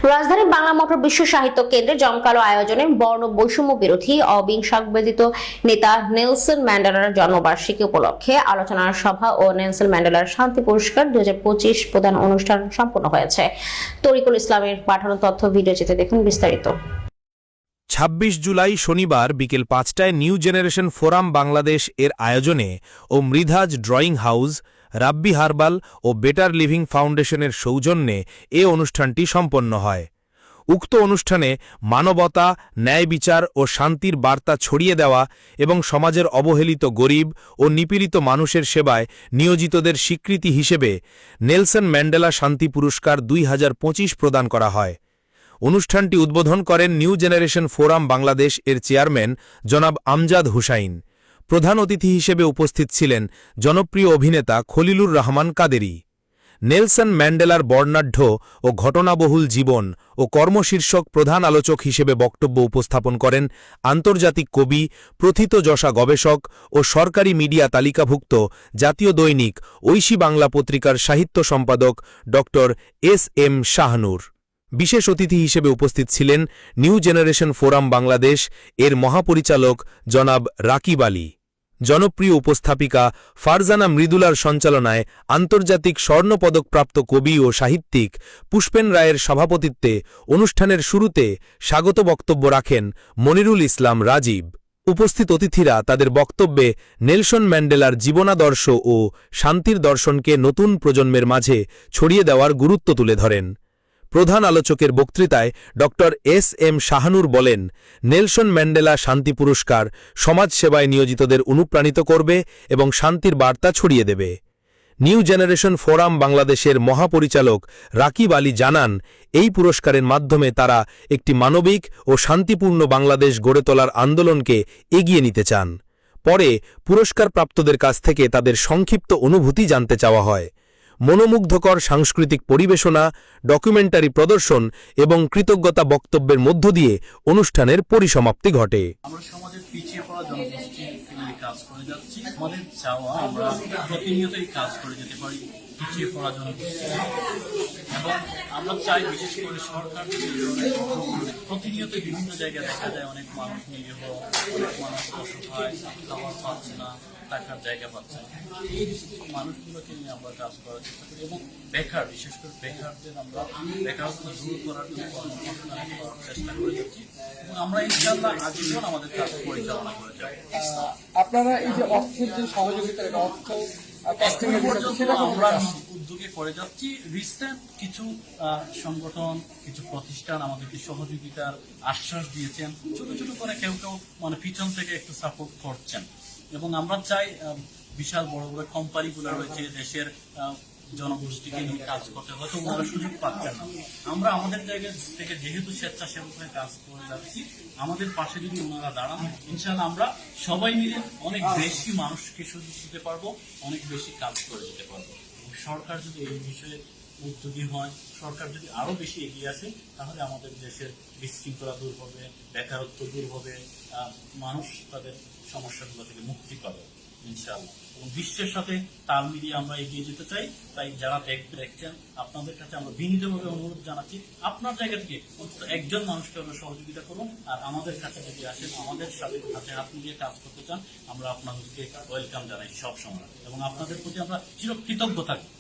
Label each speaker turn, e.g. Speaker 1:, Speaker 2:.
Speaker 1: রাজধানী বাংলা মোটর বিশ্ব সাহিত্য কেন্দ্রে জমকালো আয়োজনে বর্ণ বৈষম্য বিরোধী অবিংশাববেদিত নেতা নেলসন ম্যান্ডেলার জন্মবার্ষিকী উপলক্ষে আলোচনা সভা ও নেলসন ম্যান্ডেলার শান্তি পুরস্কার 2025 প্রদান অনুষ্ঠান সম্পন্ন হয়েছে। তরিকুল ইসলামের পাঠানো তথ্য ভিডিওচিত্রে দেখুন বিস্তারিত।
Speaker 2: 26 জুলাই শনিবার বিকেল 5টায় নিউ জেনারেশন ফোরাম বাংলাদেশ এর আয়োজনে ও মৃধাজ ড্রয়িং হাউস, রাব্বি হার্বাল ও বেটার লিভিং ফাউন্ডেশনের সৌজন্যে এ অনুষ্ঠানটি সম্পন্ন হয়। উক্ত অনুষ্ঠানে মানবতা, ন্যায় বিচার ও শান্তির বার্তা ছড়িয়ে দেওয়া এবং সমাজের অবহেলিত গরিব ও নিপীড়িত মানুষের সেবায় নিয়োজিতদের স্বীকৃতি হিসেবে নেলসন ম্যান্ডেলা শান্তি পুরস্কার 2025 প্রদান করা হয়। অনুষ্ঠানটি উদ্বোধন করেন নিউ জেনারেশন ফোরাম বাংলাদেশ এর চেয়ারম্যান জনাব আমজাদ হুসাইন। প্রধান অতিথি হিসেবে উপস্থিত ছিলেন জনপ্রিয় অভিনেতা খলিলুর রহমান কাদেরী। নেলসন ম্যান্ডেলার বর্ণাঢ্য ও ঘটনাবহুল জীবন ও কর্মশীর্ষক প্রধান আলোচক হিসেবে বক্তব্য উপস্থাপন করেন আন্তর্জাতিক কবি, প্রথিতযশা গবেষক ও সরকারি মিডিয়া তালিকাভুক্ত জাতীয় দৈনিক ঐশী বাংলা পত্রিকার সাহিত্য সম্পাদক ড এস.এম. শাহনূর। বিশেষ অতিথি হিসেবে উপস্থিত ছিলেন নিউ জেনারেশন ফোরাম বাংলাদেশ এর মহাপরিচালক জনাব রাকিব আলী। জনপ্রিয় উপস্থাপিকা ফারজানা মৃদুলার সঞ্চালনায় আন্তর্জাতিক স্বর্ণপদকপ্রাপ্ত কবি ও সাহিত্যিক পুষ্পেন রায়ের সভাপতিত্বে অনুষ্ঠানের শুরুতে স্বাগত বক্তব্য রাখেন মনিরুল ইসলাম রাজীব। উপস্থিত অতিথিরা তাদের বক্তব্যে নেলসন ম্যান্ডেলার জীবনাদর্শ ও শান্তির দর্শনকে নতুন প্রজন্মের মাঝে ছড়িয়ে দেওয়ার গুরুত্ব তুলে ধরেন। প্রধান আলোচকের বক্তৃতায় ড এস.এম. শাহনূর বলেন, নেলসন ম্যান্ডেলা শান্তি পুরস্কার সমাজসেবায় নিয়োজিতদের অনুপ্রাণিত করবে এবং শান্তির বার্তা ছড়িয়ে দেবে। নিউ জেনারেশন ফোরাম বাংলাদেশের মহাপরিচালক রাকিব আলী জানান, এই পুরস্কারের মাধ্যমে তারা একটি মানবিক ও শান্তিপূর্ণ বাংলাদেশ গড়ে তোলার আন্দোলনকে এগিয়ে নিতে চান। পরে পুরস্কারপ্রাপ্তদের কাছ থেকে তাদের সংক্ষিপ্ত অনুভূতি জানতে চাওয়া হয়। মনোমুগ্ধকর সাংস্কৃতিক পরিবেশনা, ডকুমেন্টারি প্রদর্শন এবং কৃতজ্ঞতা বক্তব্যের মধ্য দিয়ে অনুষ্ঠানের পরিসমাপ্তি ঘটে।
Speaker 3: আমরা সমাজের পিছিয়ে পড়া জনগোষ্ঠী নিয়ে কাজ করে যাচ্ছি। আমাদের চাওয়া আমরা প্রতিনিয়তই কাজ করে যেতে পারি পিছিয়ে পড়া জনগোষ্ঠী, এবং আমরা চাই বিশেষ করে সরকার প্রতিনিয়ত বিভিন্ন জায়গায় দেখা যায় অনেক মানুষ নিরীহ, অনেক মানুষ অসহায়, খাবার পাচ্ছে না, থাকার জায়গা পাচ্ছে না। এই মানুষগুলোকে নিয়ে আমরা কাজ করার চেষ্টা করি এবং বেকার, বিশেষ করে বেকারদের আমরা বেকারত্ব দূর করার জন্য কর্মসংস্থান করার চেষ্টা করে যাচ্ছি এবং আমরা ইনশাআল্লাহ আজীবন আমাদের কাজ পরিচালনা করে যাব।
Speaker 4: আপনারা এই যে অর্থের যে সহযোগিতা, অর্থ
Speaker 3: আমরা উদ্যোগে করে যাচ্ছি। রিসেন্ট কিছু সংগঠন, কিছু প্রতিষ্ঠান আমাদেরকে সহযোগিতার আশ্বাস দিয়েছেন, ছোট ছোট করে কেউ কেউ মানে পিছন থেকে একটু সাপোর্ট করছেন, এবং আমরা চাই বিশাল বড় বড় কোম্পানিগুলো রয়েছে দেশের জনগোষ্ঠীকে নিয়ে কাজ করতে, হয়তো ওনারা সুযোগ পাচ্ছেন না। আমরা আমাদের জায়গা থেকে যেহেতু স্বেচ্ছাসেবক হয়ে কাজ করে যাচ্ছি, আমাদের পাশে যদি ওনারা দাঁড়ান, ইনশাআল্লাহ আমরা সবাই মিলে অনেক বেশি মানুষকে সুযোগ দিতে পারবো, অনেক বেশি কাজ করে যেতে পারবো। সরকার যদি এই বিষয়ে উদ্যোগী হয়, সরকার যদি আরো বেশি এগিয়ে আসে, তাহলে আমাদের দেশের বিশৃঙ্খলা দূর হবে, বেকারত্ব দূর হবে, মানুষ তাদের সমস্যাগুলো থেকে মুক্তি পাবে ইনশাআল্লাহ। এবং বিশ্বের সাথে তাল মিলিয়ে আমরা এগিয়ে যেতে চাই। তাই যারা দেখছেন, আপনাদের কাছে আমরা বিনীতভাবে অনুরোধ জানাচ্ছি, আপনার জায়গা থেকে অন্তত একজন মানুষকে আমরা সহযোগিতা করুন, আর আমাদের কাছে যদি আসেন, আমাদের সাথে হাতে হাত মিলিয়ে কাজ করতে চান, আমরা আপনাদেরকে ওয়েলকাম জানাই সব সময়, এবং আপনাদের প্রতি আমরা চিরকৃতজ্ঞ থাকবো।